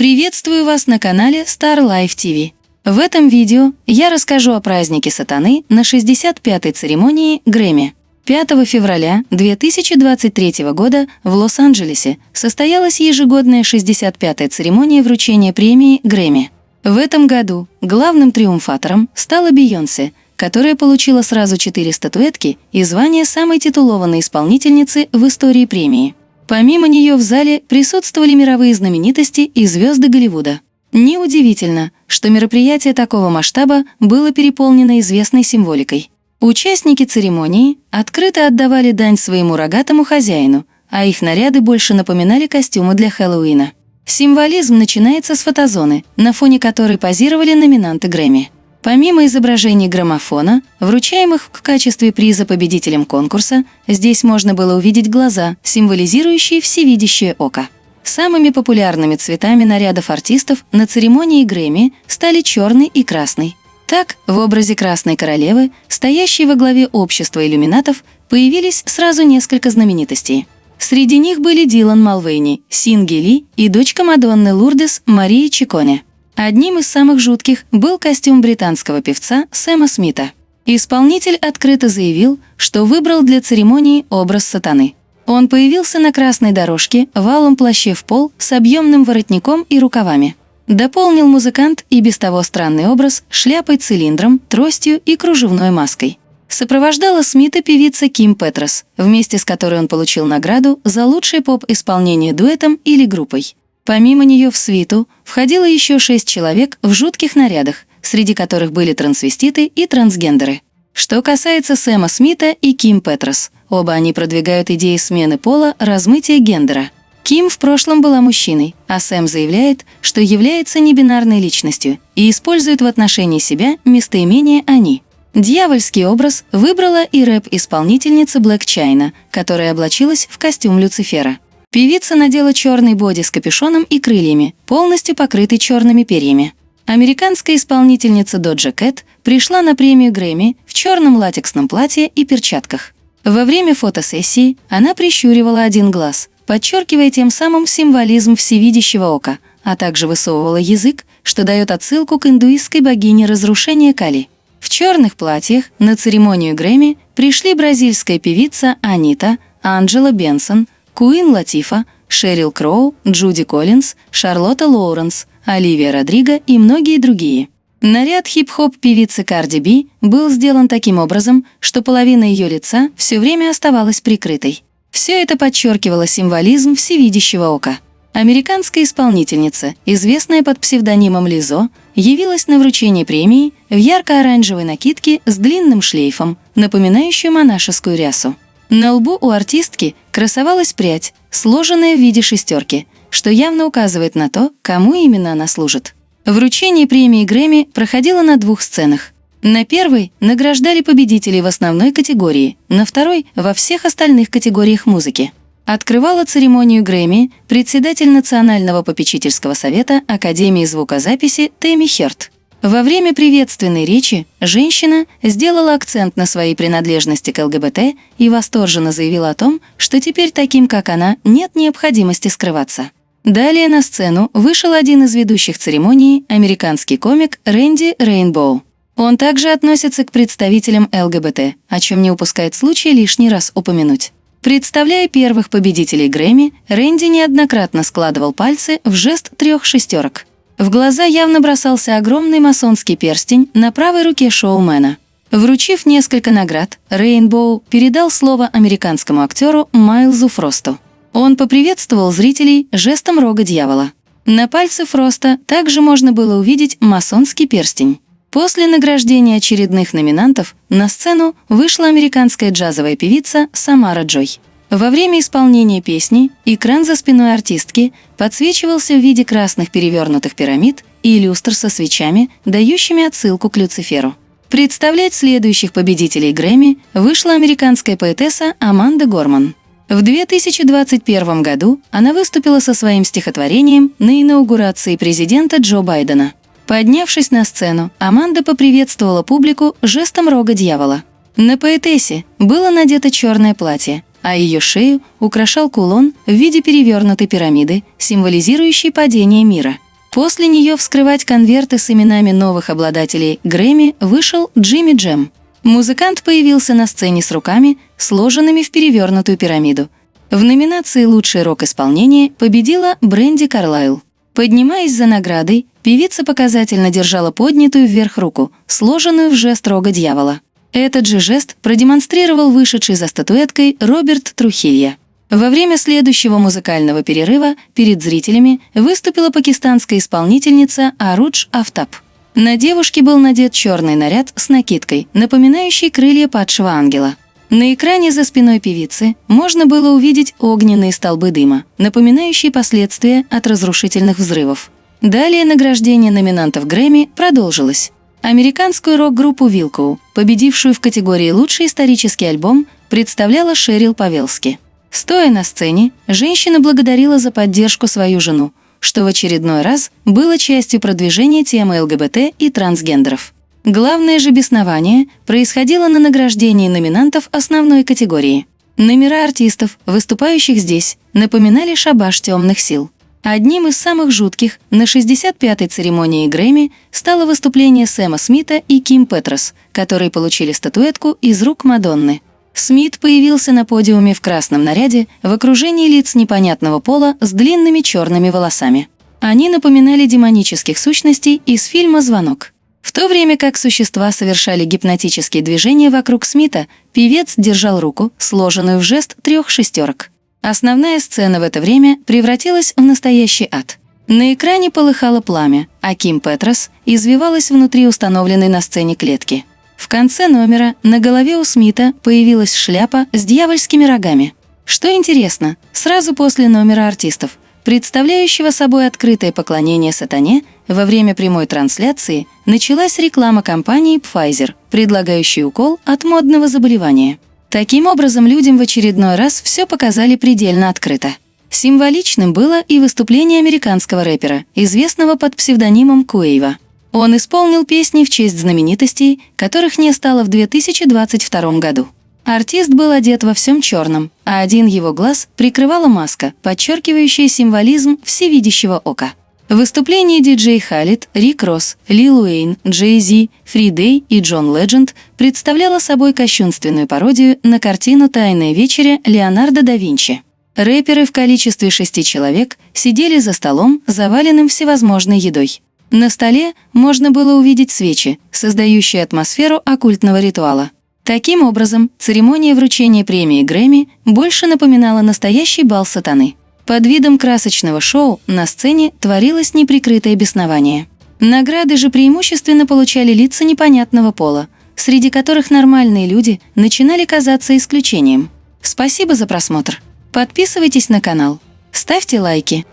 Приветствую вас на канале Star Life TV. В этом видео я расскажу о празднике сатаны на 65-й церемонии Грэмми. 5 февраля 2023 года в Лос-Анджелесе состоялась ежегодная 65-я церемония вручения премии Грэмми. В этом году главным триумфатором стала Бейонсе, которая получила сразу 4 статуэтки и звание самой титулованной исполнительницы в истории премии. Помимо нее в зале присутствовали мировые знаменитости и звезды Голливуда. Неудивительно, что мероприятие такого масштаба было переполнено известной символикой. Участники церемонии открыто отдавали дань своему рогатому хозяину, а их наряды больше напоминали костюмы для Хэллоуина. Символизм начинается с фотозоны, на фоне которой позировали номинанты Грэмми. Помимо изображений граммофона, вручаемых в качестве приза победителям конкурса, здесь можно было увидеть глаза, символизирующие всевидящее око. Самыми популярными цветами нарядов артистов на церемонии Грэмми стали черный и красный. Так, в образе Красной Королевы, стоящей во главе общества иллюминатов, появились сразу несколько знаменитостей. Среди них были Дилан Малвейни, Синги Ли и дочка Мадонны Лурдес Мария Чиконе. Одним из самых жутких был костюм британского певца Сэма Смита. Исполнитель открыто заявил, что выбрал для церемонии образ сатаны. Он появился на красной дорожке в алом плаще в пол с объемным воротником и рукавами. Дополнил музыкант и без того странный образ шляпой-цилиндром, тростью и кружевной маской. Сопровождала Смита певица Ким Петрос, вместе с которой он получил награду за лучшее поп-исполнение дуэтом или группой. Помимо нее в свиту входило еще 6 человек в жутких нарядах, среди которых были трансвеститы и трансгендеры. Что касается Сэма Смита и Ким Петрос, оба они продвигают идеи смены пола, размытия гендера. Ким в прошлом была мужчиной, а Сэм заявляет, что является небинарной личностью и использует в отношении себя местоимение «они». Дьявольский образ выбрала и рэп-исполнительница Blac Chyna, которая облачилась в костюм Люцифера. Певица надела черный боди с капюшоном и крыльями, полностью покрытый черными перьями. Американская исполнительница Доджа Кэт пришла на премию Грэмми в черном латексном платье и перчатках. Во время фотосессии она прищуривала один глаз, подчеркивая тем самым символизм всевидящего ока, а также высовывала язык, что дает отсылку к индуистской богине разрушения Кали. В черных платьях на церемонию Грэмми пришли бразильская певица Анита, Анджела Бенсон, Куин Латифа, Шерил Кроу, Джуди Коллинз, Шарлотта Лоуренс, Оливия Родриго и многие другие. Наряд хип-хоп певицы Карди Би был сделан таким образом, что половина ее лица все время оставалась прикрытой. Все это подчеркивало символизм всевидящего ока. Американская исполнительница, известная под псевдонимом Лизо, явилась на вручение премии в ярко-оранжевой накидке с длинным шлейфом, напоминающую монашескую рясу. На лбу у артистки красовалась прядь, сложенная в виде шестерки, что явно указывает на то, кому именно она служит. Вручение премии Грэмми проходило на 2 сценах. На первой награждали победителей в основной категории, на второй – во всех остальных категориях музыки. Открывала церемонию Грэмми председатель Национального попечительского совета Академии звукозаписи Тэмми Хёрд. Во время приветственной речи женщина сделала акцент на своей принадлежности к ЛГБТ и восторженно заявила о том, что теперь таким, как она, нет необходимости скрываться. Далее на сцену вышел один из ведущих церемонии, американский комик Рэнди Рейнбоу. Он также относится к представителям ЛГБТ, о чем не упускает случая лишний раз упомянуть. Представляя первых победителей Грэмми, Рэнди неоднократно складывал пальцы в жест 3 шестерок. В глаза явно бросался огромный масонский перстень на правой руке шоумена. Вручив несколько наград, Рейнбоу передал слово американскому актеру Майлзу Фросту. Он поприветствовал зрителей жестом рога дьявола. На пальце Фроста также можно было увидеть масонский перстень. После награждения очередных номинантов на сцену вышла американская джазовая певица Самара Джой. Во время исполнения песни экран за спиной артистки подсвечивался в виде красных перевернутых пирамид и люстр со свечами, дающими отсылку к Люциферу. Представлять следующих победителей Грэмми вышла американская поэтесса Аманда Горман. В 2021 году она выступила со своим стихотворением на инаугурации президента Джо Байдена. Поднявшись на сцену, Аманда поприветствовала публику жестом рога дьявола. На поэтессе было надето черное платье, а ее шею украшал кулон в виде перевернутой пирамиды, символизирующий падение мира. После нее вскрывать конверты с именами новых обладателей Грэмми вышел Джимми Джем. Музыкант появился на сцене с руками, сложенными в перевернутую пирамиду. В номинации «Лучшее рок-исполнение» победила Брэнди Карлайл. Поднимаясь за наградой, певица показательно держала поднятую вверх руку, сложенную в жест рога дьявола. Этот же жест продемонстрировал вышедший за статуэткой Роберт Трухильо. Во время следующего музыкального перерыва перед зрителями выступила пакистанская исполнительница Арудж Афтаб. На девушке был надет черный наряд с накидкой, напоминающий крылья падшего ангела. На экране за спиной певицы можно было увидеть огненные столбы дыма, напоминающие последствия от разрушительных взрывов. Далее награждение номинантов Грэмми продолжилось. Американскую рок-группу Wilco, победившую в категории «Лучший исторический альбом», представляла Шерил Павелски. Стоя на сцене, женщина благодарила за поддержку свою жену, что в очередной раз было частью продвижения темы ЛГБТ и трансгендеров. Главное же беснование происходило на награждении номинантов основной категории. Номера артистов, выступающих здесь, напоминали шабаш темных сил. Одним из самых жутких на 65-й церемонии Грэмми стало выступление Сэма Смита и Ким Петрос, которые получили статуэтку из рук Мадонны. Смит появился на подиуме в красном наряде в окружении лиц непонятного пола с длинными черными волосами. Они напоминали демонических сущностей из фильма «Звонок». В то время как существа совершали гипнотические движения вокруг Смита, певец держал руку, сложенную в жест 3 шестерок. Основная сцена в это время превратилась в настоящий ад. На экране полыхало пламя, а Ким Петрос извивалась внутри установленной на сцене клетки. В конце номера на голове у Смита появилась шляпа с дьявольскими рогами. Что интересно, сразу после номера артистов, представляющего собой открытое поклонение сатане, во время прямой трансляции началась реклама компании Pfizer, предлагающей укол от модного заболевания. Таким образом, людям в очередной раз все показали предельно открыто. Символичным было и выступление американского рэпера, известного под псевдонимом Куэйва. Он исполнил песни в честь знаменитостей, которых не стало в 2022 году. Артист был одет во всем черном, а один его глаз прикрывала маска, подчеркивающая символизм всевидящего ока. В выступлении диджей Халид, Рик Росс, Лил Уэйн, Джей Зи, Фридей и Джон Ледженд представляла собой кощунственную пародию на картину «Тайная вечеря» Леонардо да Винчи. Рэперы в количестве 6 человек сидели за столом, заваленным всевозможной едой. На столе можно было увидеть свечи, создающие атмосферу оккультного ритуала. Таким образом, церемония вручения премии Грэмми больше напоминала настоящий бал сатаны. Под видом красочного шоу на сцене творилось неприкрытое беснование. Награды же преимущественно получали лица непонятного пола, среди которых нормальные люди начинали казаться исключением. Спасибо за просмотр. Подписывайтесь на канал, ставьте лайки.